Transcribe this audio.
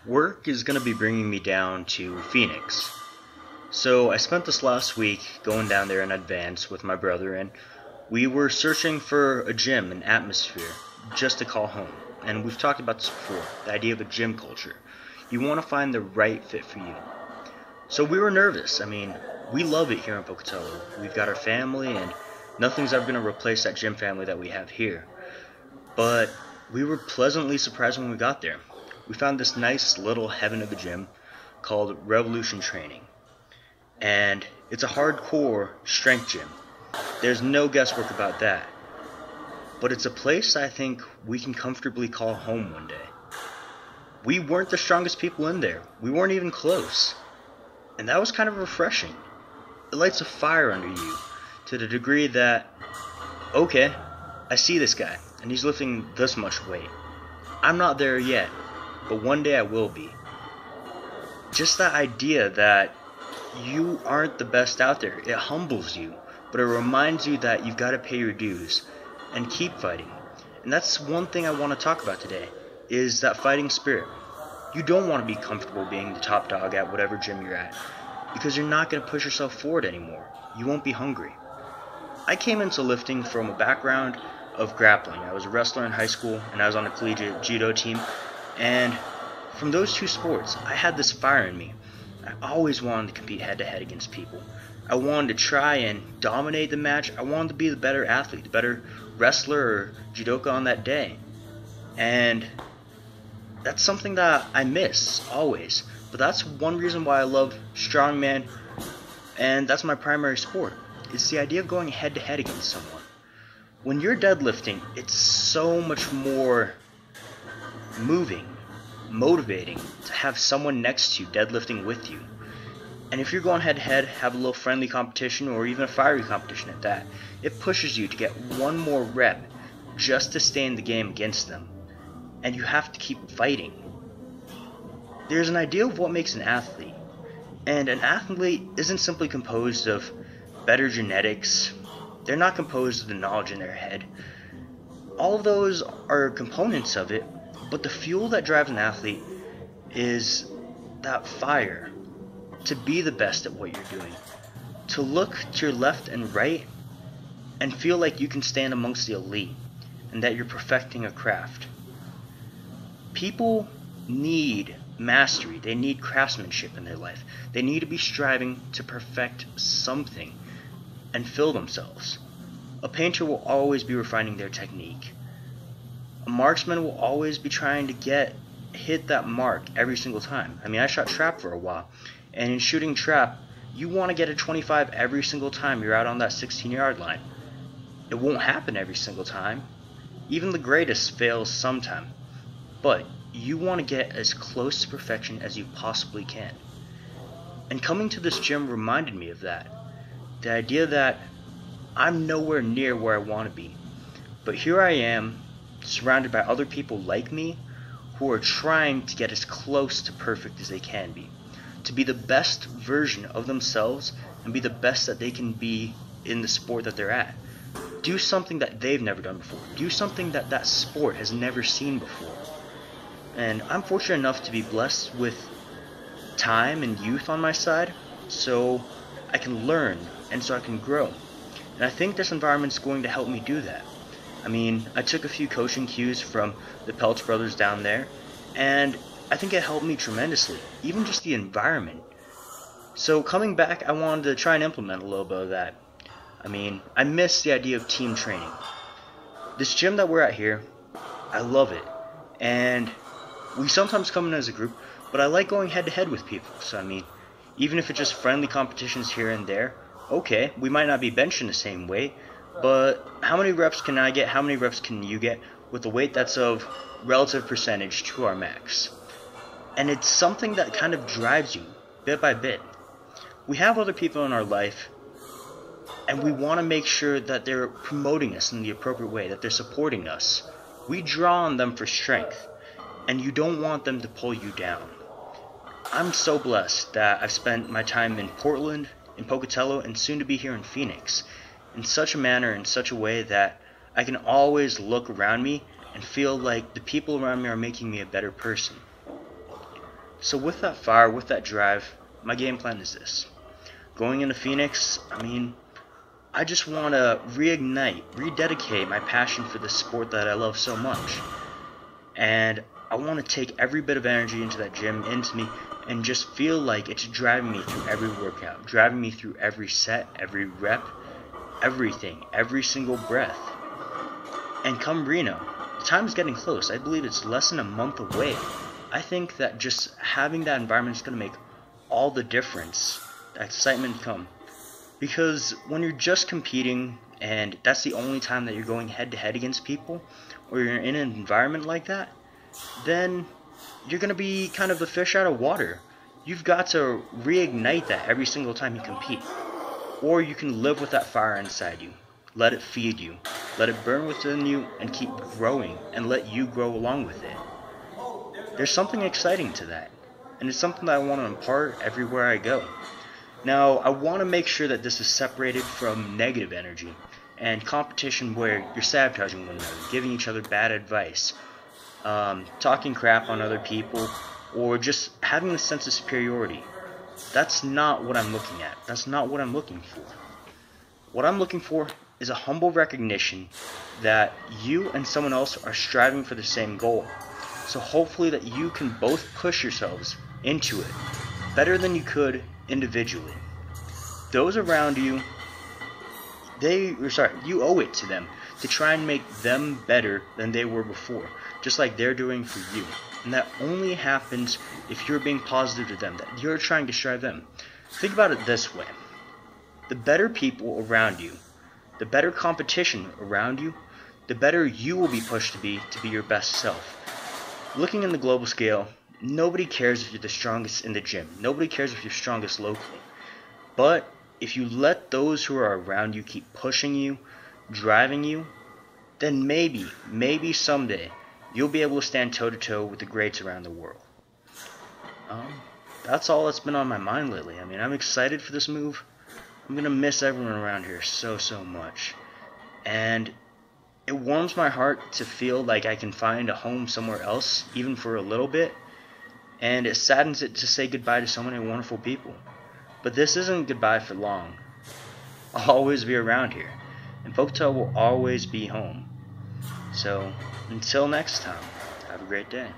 Work is going to be bringing me down to Phoenix. So I spent this last week going down there in advance with my brother, and we were searching for a gym, an atmosphere, just to call home. And we've talked about this before, the idea of a gym culture. You want to find the right fit for you. So we were nervous. We love it here in Pocatello. We've got our family, and nothing's ever going to replace that gym family that we have here. But we were pleasantly surprised when we got there. We found this nice little heaven of a gym called Revolution Training. And it's a hardcore strength gym. There's no guesswork about that. But it's a place I think we can comfortably call home one day. We weren't the strongest people in there. We weren't even close. And that was kind of refreshing. It lights a fire under you to the degree that, okay, I see this guy, and he's lifting this much weight. I'm not there yet, but one day I will be. Just that idea that you aren't the best out there, it humbles you, but it reminds you that you've got to pay your dues and keep fighting. And that's one thing I want to talk about today, is that fighting spirit. You don't want to be comfortable being the top dog at whatever gym you're at, because you're not going to push yourself forward anymore. You won't be hungry. I came into lifting from a background of grappling. I was a wrestler in high school, and I was on a collegiate judo team. And from those two sports, I had this fire in me. I always wanted to compete head-to-head against people. I wanted to try and dominate the match. I wanted to be the better athlete, the better wrestler or judoka on that day. And that's something that I miss, always. But that's one reason why I love strongman, and that's my primary sport. It's the idea of going head-to-head against someone. When you're deadlifting, it's so much more moving, motivating to have someone next to you deadlifting with you. And if you're going head-to-head, have a little friendly competition, or even a fiery competition at that, it pushes you to get one more rep just to stay in the game against them. And you have to keep fighting. There's an idea of what makes an athlete, and an athlete isn't simply composed of better genetics. They're not composed of the knowledge in their head. All of those are components of it, but the fuel that drives an athlete is that fire to be the best at what you're doing, to look to your left and right and feel like you can stand amongst the elite and that you're perfecting a craft. People need mastery. They need craftsmanship in their life. They need to be striving to perfect something and fill themselves. A painter will always be refining their technique. A marksman will always be trying to hit that mark every single time. I shot trap for a while, and in shooting trap, you want to get a 25 every single time you're out on that 16-yard line. It won't happen every single time. Even the greatest fails sometime. But you want to get as close to perfection as you possibly can. And coming to this gym reminded me of that. The idea that I'm nowhere near where I want to be. But here I am, surrounded by other people like me, who are trying to get as close to perfect as they can be. To be the best version of themselves and be the best that they can be in the sport that they're at. Do something that they've never done before. Do something that that sport has never seen before. And I'm fortunate enough to be blessed with time and youth on my side, so I can learn and so I can grow. And I think this environment's going to help me do that. I took a few coaching cues from the Peltz brothers down there, and I think it helped me tremendously, even just the environment. So coming back, I wanted to try and implement a little bit of that. I miss the idea of team training. This gym that we're at here, I love it. And we sometimes come in as a group, but I like going head-to-head with people. So, even if it's just friendly competitions here and there, okay, we might not be benching the same weight, but how many reps can I get, how many reps can you get with a weight that's of relative percentage to our max? And it's something that kind of drives you, bit by bit. We have other people in our life, and we want to make sure that they're promoting us in the appropriate way, that they're supporting us. We draw on them for strength, and you don't want them to pull you down. I'm so blessed that I've spent my time in Portland, in Pocatello, and soon to be here in Phoenix, in such a manner, in such a way that I can always look around me and feel like the people around me are making me a better person. So with that fire, with that drive, my game plan is this. Going into Phoenix, I just want to reignite, rededicate my passion for this sport that I love so much. And I want to take every bit of energy into that gym, into me, and just feel like it's driving me through every workout, driving me through every set, every rep, everything, every single breath. And come Reno, the time's getting close. I believe it's less than a month away. I think that just having that environment is going to make all the difference. That excitement come. Because when you're just competing and that's the only time that you're going head to head against people, or you're in an environment like that, then you're going to be kind of the fish out of water. You've got to reignite that every single time you compete. Or you can live with that fire inside you. Let it feed you. Let it burn within you and keep growing and let you grow along with it. There's something exciting to that. And it's something that I want to impart everywhere I go. Now, I want to make sure that this is separated from negative energy and competition where you're sabotaging one another, giving each other bad advice, talking crap on other people, or just having a sense of superiority. That's not what I'm looking at. That's not what I'm looking for. What I'm looking for is a humble recognition that you and someone else are striving for the same goal. So hopefully that you can both push yourselves into it better than you could individually. Those around you, you owe it to them to try and make them better than they were before, just like they're doing for you. And that only happens if you're being positive to them, that you're trying to strive them. Think about it this way. The better people around you, the better competition around you, the better you will be pushed to be your best self. Looking in the global scale, nobody cares if you're the strongest in the gym. Nobody cares if you're strongest locally. But if you let those who are around you keep pushing you, driving you, then maybe someday, you'll be able to stand toe-to-toe with the greats around the world. That's all that's been on my mind lately. I'm excited for this move. I'm going to miss everyone around here so much. And it warms my heart to feel like I can find a home somewhere else, even for a little bit. And it saddens it to say goodbye to so many wonderful people. But this isn't goodbye for long. I'll always be around here. And Poketail will always be home. So, until next time, have a great day.